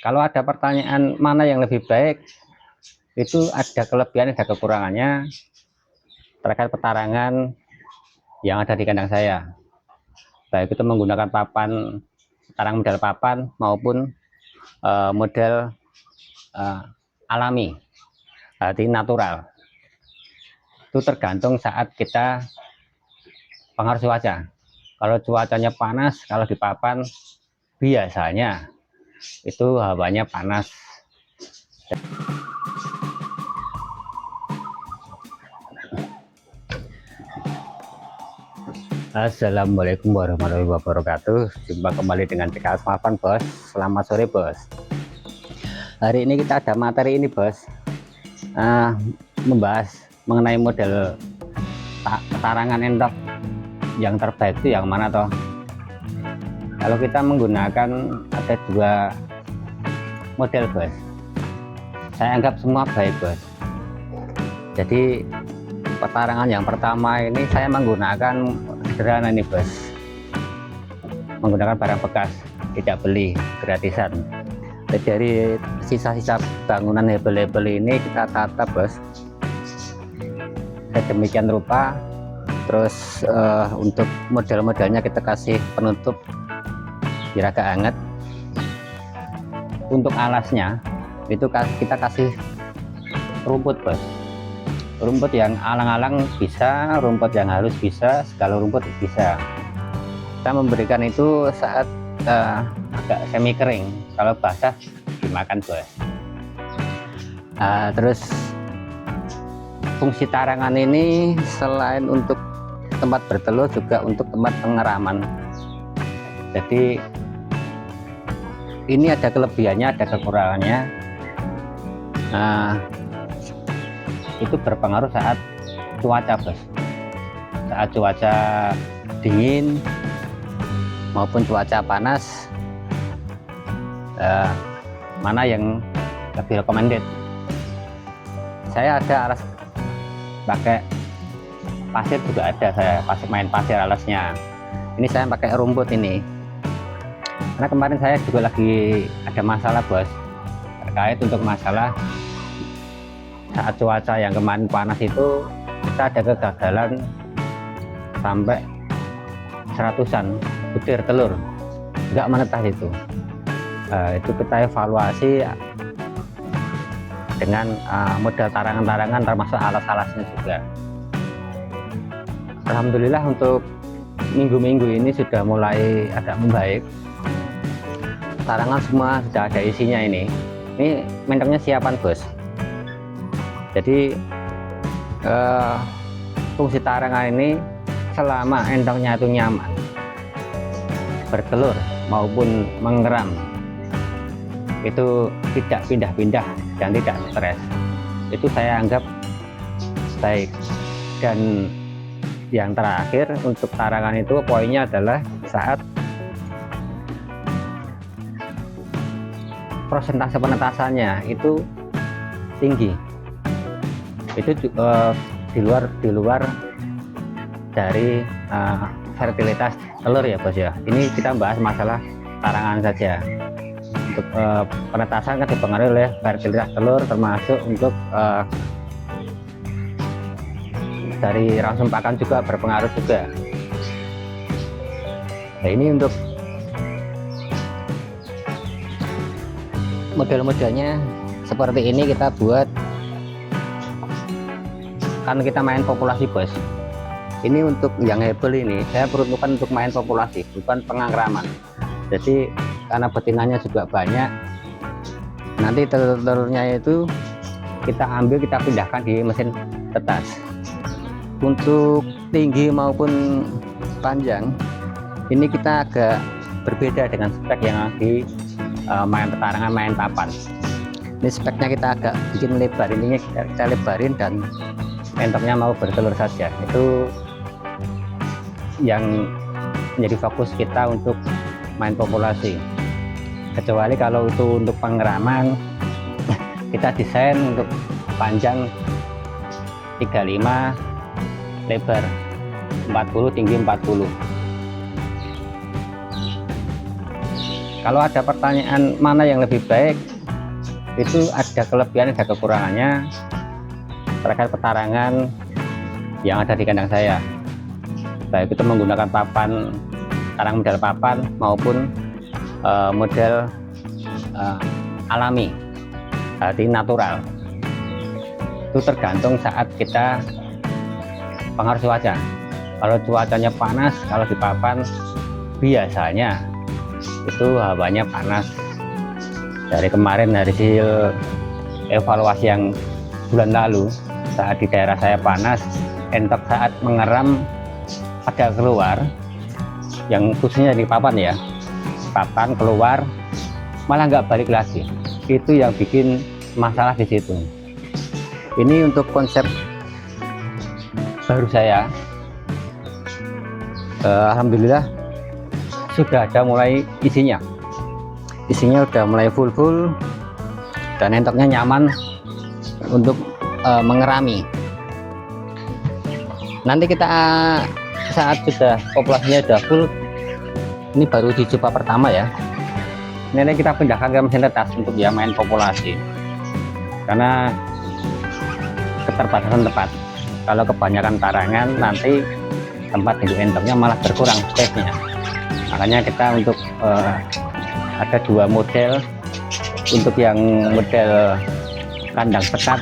Kalau ada pertanyaan mana yang lebih baik, itu ada kelebihan, ada kekurangannya terkait petarangan yang ada di kandang saya. Baik itu menggunakan papan, petarangan model papan maupun model alami, berarti natural. Itu tergantung saat kita pengaruh cuaca. Kalau cuacanya panas, kalau di papan biasanya itu hawanya panas. Assalamualaikum warahmatullahi wabarakatuh. Jumpa kembali dengan CKS Mapan, Bos. Selamat sore, Bos. Hari ini kita ada materi ini, Bos, membahas mengenai model petarangan entok yang terbaik itu yang mana toh. Kalau kita menggunakan ada dua model, Bos, saya anggap semua baik, Bos. Jadi petarangan yang pertama ini saya menggunakan sederhana ini, Bos, menggunakan barang bekas, tidak beli gratisan. Dari sisa-sisa bangunan hebel-hebel ini kita tata, Bos, sedemikian rupa. Terus untuk model-modelnya kita kasih penutup biar agak hangat. Untuk alasnya itu kita kasih rumput, Bos, rumput yang alang-alang bisa, rumput yang halus bisa, segala rumput bisa. Kita memberikan itu saat agak semi kering, kalau basah dimakan, Bos. Terus fungsi tarangan ini selain untuk tempat bertelur juga untuk tempat pengeraman. Jadi ini ada kelebihannya, ada kekurangannya. Itu berpengaruh saat cuaca, Bos. Saat cuaca dingin maupun cuaca panas, mana yang lebih recommended. Saya ada alas pakai pasir juga ada, saya main pasir alasnya. Ini saya pakai rumput ini karena kemarin saya juga lagi ada masalah, Bos, terkait untuk masalah saat cuaca yang kemarin panas itu kita ada kegagalan sampai 100-an butir telur nggak menetas itu. Itu kita evaluasi dengan model tarangan-tarangan termasuk alas-alasnya juga. Alhamdulillah untuk minggu-minggu ini sudah mulai agak membaik. Tarangan semua sudah ada isinya ini. Ini mentoknya siapan, Bos. Jadi fungsi tarangan ini selama endongnya itu nyaman bertelur maupun mengeram, itu tidak pindah-pindah dan tidak stres, itu saya anggap baik. Dan yang terakhir untuk tarangan itu poinnya adalah saat persentase penetasannya itu tinggi. Itu di luar dari fertilitas telur ya, Bos ya. Ini kita bahas masalah tarangan saja. Untuk penetasan kan dipengaruhi oleh fertilitas telur, termasuk untuk dari rangsum pakan juga berpengaruh juga. Nah, ini untuk model-modelnya seperti ini kita buat. Kan kita main populasi, Bos. Ini untuk yang hebel ini saya peruntukkan untuk main populasi, bukan pengangkraman. Jadi karena betinanya juga banyak, nanti telur-telurnya itu kita ambil, kita pindahkan di mesin tetas. Untuk tinggi maupun panjang ini kita agak berbeda dengan spek yang di main petarangan, main papan. Ini speknya kita agak bikin lebar, ininya kita lebarin dan entoknya mau bertelur saja. Itu yang menjadi fokus kita untuk main populasi. Kecuali kalau itu untuk pengeraman, kita desain untuk panjang 35, lebar 40, tinggi 40. Kalau ada pertanyaan mana yang lebih baik, itu ada kelebihan ada kekurangannya terkait petarangan yang ada di kandang saya, baik itu menggunakan papan sarang model papan maupun model alami, berarti natural. Itu tergantung saat kita pengaruh cuaca. Kalau cuacanya panas, kalau di papan biasanya itu hawanya panas. Dari kemarin hasil evaluasi yang bulan lalu, saat di daerah saya panas, entok saat mengeram pada keluar, yang khususnya di papan ya, papan keluar malah nggak balik lagi. Itu yang bikin masalah di situ. Ini untuk konsep baru saya. Alhamdulillah sudah ada mulai isinya udah mulai full dan entoknya nyaman untuk mengerami. Nanti kita saat sudah populasinya sudah full, ini baru di coba pertama ya, ini kita pindahkan ke mesin retas untuk yang main populasi, karena keterbatasan tempat. Kalau kebanyakan tarangan nanti tempat hidup entoknya malah berkurang space-nya. Makanya kita untuk ada dua model. Untuk yang model kandang sekat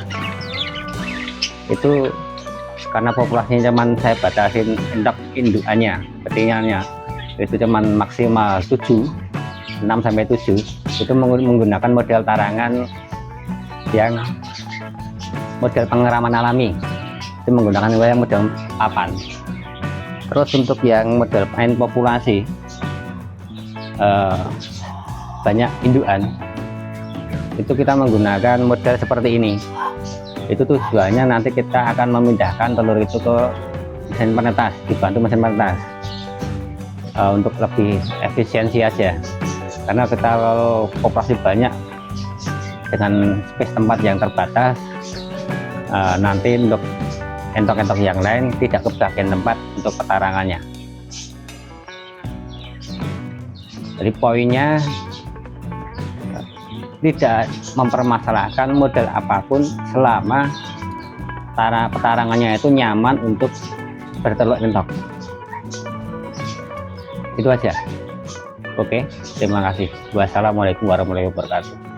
itu karena populasinya cuman saya batasin entok indukannya, betinanya itu cuman maksimal 6 sampai 7, itu menggunakan model tarangan yang model pengeraman alami, itu menggunakan model papan. Terus untuk yang model main populasi banyak indukan, itu kita menggunakan model seperti ini. Itu tujuannya nanti kita akan memindahkan telur itu ke mesin penetas, dibantu mesin penetas untuk lebih efisiensi aja, karena kita kalau populasi banyak dengan space tempat yang terbatas, nanti untuk entok-entok yang lain tidak kebagian tempat untuk petarangannya. Jadi poinnya tidak mempermasalahkan model apapun selama petarangannya itu nyaman untuk bertelur entok. Itu aja. Oke, terima kasih. Wassalamualaikum warahmatullahi wabarakatuh.